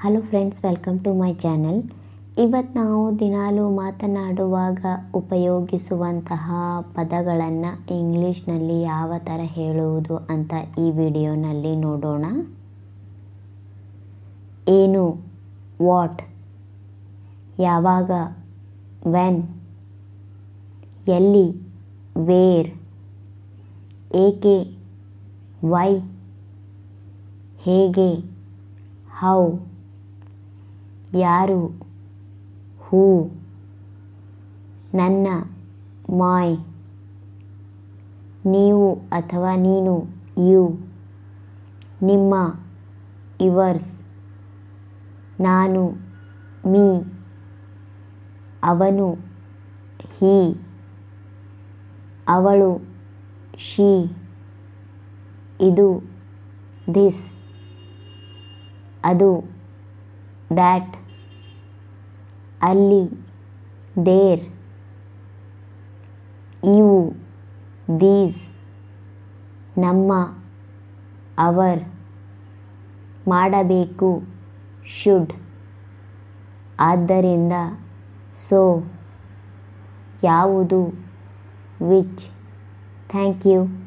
Hello friends, welcome to my channel. ಇವತ್ತು ನಾವು ದಿನಾಲೂ ಮಾತನಾಡುವಾಗ ಉಪಯೋಗಿಸುವಂತಹ ಪದಗಳನ್ನು ಇಂಗ್ಲೀಷ್ನಲ್ಲಿ ಯಾವ ಥರ ಹೇಳುವುದು ಅಂತ ಈ ವಿಡಿಯೋನಲ್ಲಿ ನೋಡೋಣ. ಏನು, ವಾಟ್, ಯಾವಾಗ, ವೆನ್, ಎಲ್ಲಿ, ವೇರ್, ಏಕೆ, ವೈ, ಹೇಗೆ, ಹೌ, ಯಾರು, ಹೂ, ನನ್ನ, ಮಾಯ್, ನೀವು ಅಥವಾ ನೀನು, ಯು, ನಿಮ್ಮ, ಯುವರ್ಸ್, ನಾನು, ಮೀ, ಅವನು, ಹೀ, ಅವಳು, ಶೀ, ಇದು, ದಿಸ್, ಅದು, ದ್ಯಾಟ್, ಅಲ್ಲಿ, ದೇರ್, ಇವು, ದೀಸ್, ನಮ್ಮ, ಅವರ್, ಮಾಡಬೇಕು, ಶುಡ್, ಆದ್ದರಿಂದ, ಸೊ, ಯಾವುದು, ವಿಚ್. Thank you.